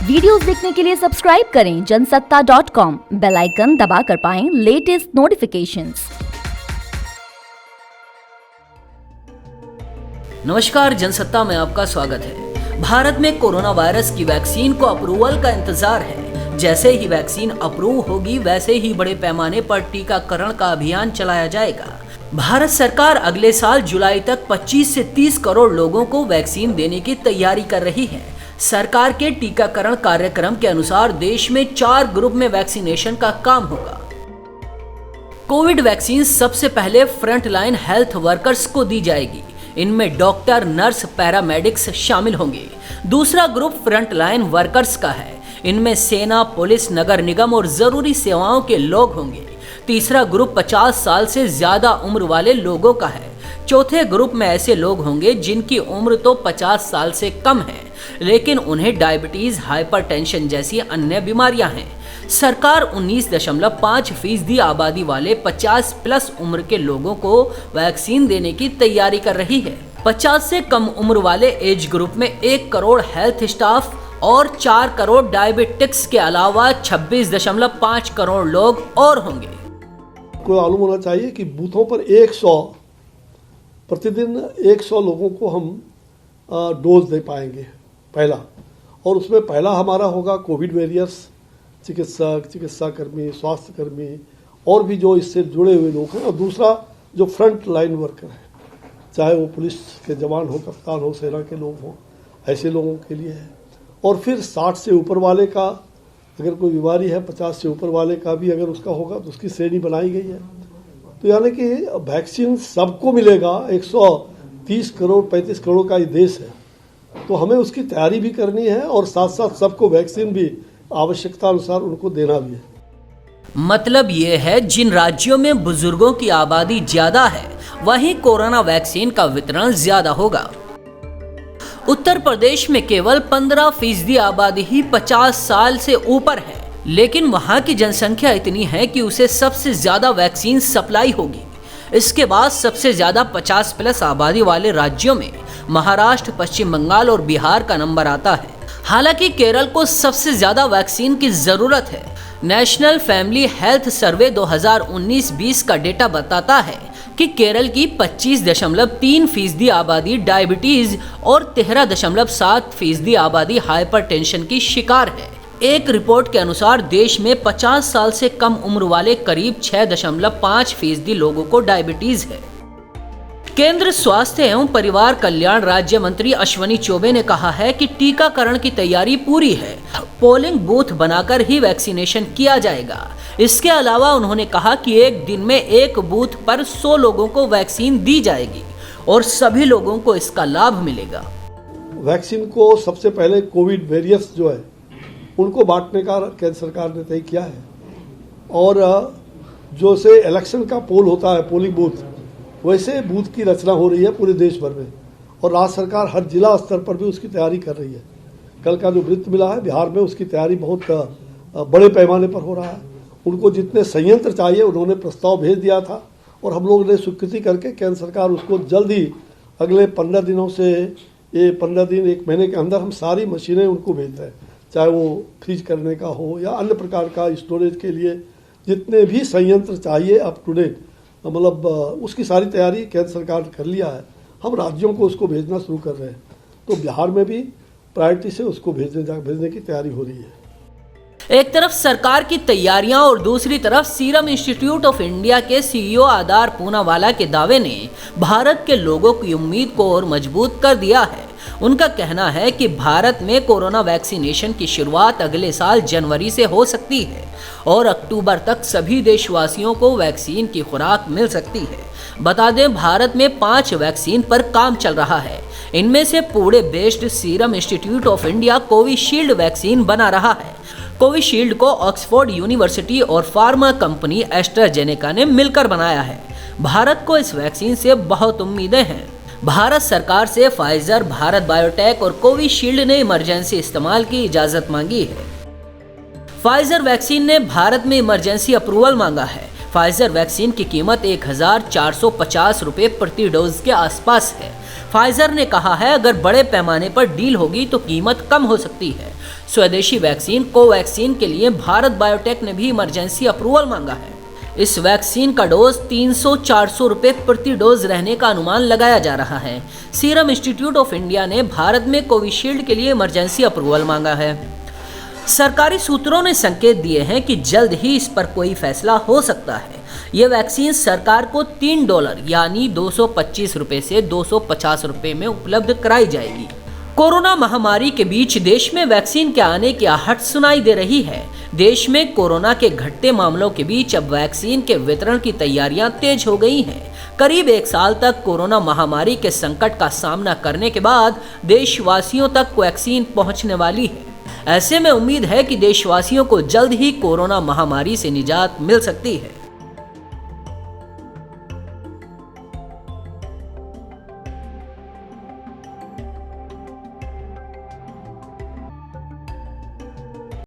Videos देखने के लिए सब्सक्राइब करें जनसत्ता.com, बेल आइकन दबाकर पाएं लेटेस्ट नोटिफिकेशंस। नमस्कार, जनसत्ता में आपका स्वागत है। भारत में कोरोना वायरस की वैक्सीन को अप्रूवल का इंतजार है। जैसे ही वैक्सीन अप्रूव होगी वैसे ही बड़े पैमाने पर टीकाकरण का अभियान चलाया जाएगा। भारत सरकार अगले साल जुलाई तक 25 से 30 करोड़ लोगों को वैक्सीन देने की तैयारी कर रही है। सरकार के टीकाकरण कार्यक्रम के अनुसार देश में 4 ग्रुप में वैक्सीनेशन का काम होगा। कोविड वैक्सीन सबसे पहले फ्रंट लाइन हेल्थ वर्कर्स को दी जाएगी। इनमें डॉक्टर, नर्स, पैरामेडिक्स शामिल होंगे। दूसरा ग्रुप फ्रंट लाइन वर्कर्स का है। इनमें सेना, पुलिस, नगर निगम और जरूरी सेवाओं के लोग होंगे। तीसरा ग्रुप 50 साल से ज्यादा उम्र वाले लोगों का है। चौथे ग्रुप में ऐसे लोग होंगे जिनकी उम्र तो 50 साल से कम है, लेकिन उन्हें डायबिटीज, हाइपरटेंशन जैसी अन्य बीमारियां हैं। सरकार 19.5% आबादी वाले 50 प्लस उम्र के लोगों को वैक्सीन देने की तैयारी कर रही है। 50 से कम उम्र वाले एज ग्रुप में 1 करोड़ हेल्थ स्टाफ और 4 करोड़ डायबिटिक्स के अलावा 26.5 करोड़ लोग और होंगे। को मालूम होना चाहिए कि बूथों पर 100 प्रतिदिन 100 लोगों को हम डोज दे पाएंगे पहला, और उसमें पहला हमारा होगा कोविड वॉरियर्स, चिकित्सक, चिकित्सा कर्मी, स्वास्थ्य कर्मी और भी जो इससे जुड़े हुए लोग हैं, और दूसरा जो फ्रंट लाइन वर्कर है, चाहे वो पुलिस के जवान हो, कप्तान हो, सेना के लोग हों, ऐसे लोगों के लिए है। और फिर 60 से ऊपर वाले का अगर कोई बीमारी है, 50 से ऊपर वाले का भी अगर उसका होगा तो उसकी श्रेणी बनाई गई है। तो यानी कि वैक्सीन सबको मिलेगा। 130 करोड़ 35 करोड़ का ये देश है, तो हमें उसकी तैयारी भी करनी है और साथ साथ सबको वैक्सीन भी आवश्यकता अनुसार उनको देना भी है। मतलब ये है, जिन राज्यों में बुजुर्गों की आबादी ज्यादा है वहीं कोरोना वैक्सीन का वितरण ज्यादा होगा। उत्तर प्रदेश में केवल 15% आबादी ही 50 साल से ऊपर है, लेकिन वहां की जनसंख्या इतनी है कि उसे सबसे ज्यादा वैक्सीन सप्लाई होगी। इसके बाद सबसे ज्यादा 50 प्लस आबादी वाले राज्यों में महाराष्ट्र, पश्चिम बंगाल और बिहार का नंबर आता है। हालांकि केरल को सबसे ज्यादा वैक्सीन की जरूरत है। नेशनल फैमिली हेल्थ सर्वे 2019-20 का डेटा बताता है कि केरल की 25.3% आबादी डायबिटीज और 13.7% आबादी हाइपरटेंशन की शिकार है। एक रिपोर्ट के अनुसार देश में 50 साल से कम उम्र वाले करीब 6.5% लोगों को डायबिटीज है। केंद्र स्वास्थ्य एवं परिवार कल्याण राज्य मंत्री अश्विनी चौबे ने कहा है कि टीकाकरण की तैयारी पूरी है। पोलिंग बूथ बनाकर ही वैक्सीनेशन किया जाएगा। इसके अलावा उन्होंने कहा कि एक दिन में एक बूथ पर 100 लोगों को वैक्सीन दी जाएगी और सभी लोगों को इसका लाभ मिलेगा। वैक्सीन को सबसे पहले कोविड वॉरियर्स जो है उनको बांटने का केंद्र सरकार ने तय किया है, और जो से इलेक्शन का पोल होता है, पोलिंग बूथ, वैसे बूथ की रचना हो रही है पूरे देश भर में, और राज्य सरकार हर जिला स्तर पर भी उसकी तैयारी कर रही है। कल का जो वृत्त मिला है बिहार में, उसकी तैयारी बहुत बड़े पैमाने पर हो रहा है। उनको जितने संयंत्र चाहिए उन्होंने प्रस्ताव भेज दिया था, और हम लोगों ने स्वीकृति करके केंद्र सरकार उसको जल्द ही अगले 15 दिनों से, ये 15 दिन 1 महीने के अंदर हम सारी मशीनें उनको भेज रहे हैं, चाहे वो फ्रीज करने का हो या अन्य प्रकार का स्टोरेज के लिए जितने भी संयंत्र चाहिए अप टू डेट, मतलब उसकी सारी तैयारी केंद्र सरकार ने कर लिया है। हम राज्यों को उसको भेजना शुरू कर रहे हैं, तो बिहार में भी प्रायोरिटी से उसको भेजने की तैयारी हो रही है। एक तरफ सरकार की तैयारियां और दूसरी तरफ सीरम इंस्टीट्यूट ऑफ इंडिया के CEO आदार पूनावाला के दावे ने भारत के लोगों की उम्मीद को और मजबूत कर दिया है। उनका कहना है कि भारत में कोरोना वैक्सीनेशन की शुरुआत अगले साल जनवरी से हो सकती है और अक्टूबर तक सभी देशवासियों को वैक्सीन की खुराक मिल सकती है। बता दें, भारत में 5 वैक्सीन पर काम चल रहा है। इनमें से Pune based serum institute of India Covishield vaccine बना रहा है। कोविशील्ड को ऑक्सफोर्ड यूनिवर्सिटी और फार्मा कंपनी एस्ट्राजेनेका ने मिलकर बनाया है। भारत को इस वैक्सीन से बहुत उम्मीदें हैं। भारत सरकार से फाइजर, भारत बायोटेक और कोविशील्ड ने इमरजेंसी इस्तेमाल की इजाजत मांगी है। फाइजर वैक्सीन ने भारत में इमरजेंसी अप्रूवल मांगा है। फाइजर वैक्सीन की कीमत 1450 रुपये प्रति डोज के आसपास है। फाइजर ने कहा है अगर बड़े पैमाने पर डील होगी तो कीमत कम हो सकती है। स्वदेशी वैक्सीन कोवैक्सीन के लिए भारत बायोटेक ने भी इमरजेंसी अप्रूवल मांगा है। इस वैक्सीन का डोज 300-400 रुपए प्रति डोज रहने का अनुमान लगाया जा रहा है। सीरम इंस्टीट्यूट ऑफ इंडिया ने भारत में कोविशील्ड के लिए इमरजेंसी अप्रूवल मांगा है। सरकारी सूत्रों ने संकेत दिए हैं कि जल्द ही इस पर कोई फैसला हो सकता है। ये वैक्सीन सरकार को $3 यानी 225 रुपए से 250 रुपए में उपलब्ध कराई जाएगी। कोरोना महामारी के बीच देश में वैक्सीन के आने की आहट सुनाई दे रही है। देश में कोरोना के घटते मामलों के बीच अब वैक्सीन के वितरण की तैयारियां तेज हो गई हैं। करीब 1 साल तक कोरोना महामारी के संकट का सामना करने के बाद देशवासियों तक वैक्सीन पहुंचने वाली है। ऐसे में उम्मीद है कि देशवासियों को जल्द ही कोरोना महामारी से निजात मिल सकती है।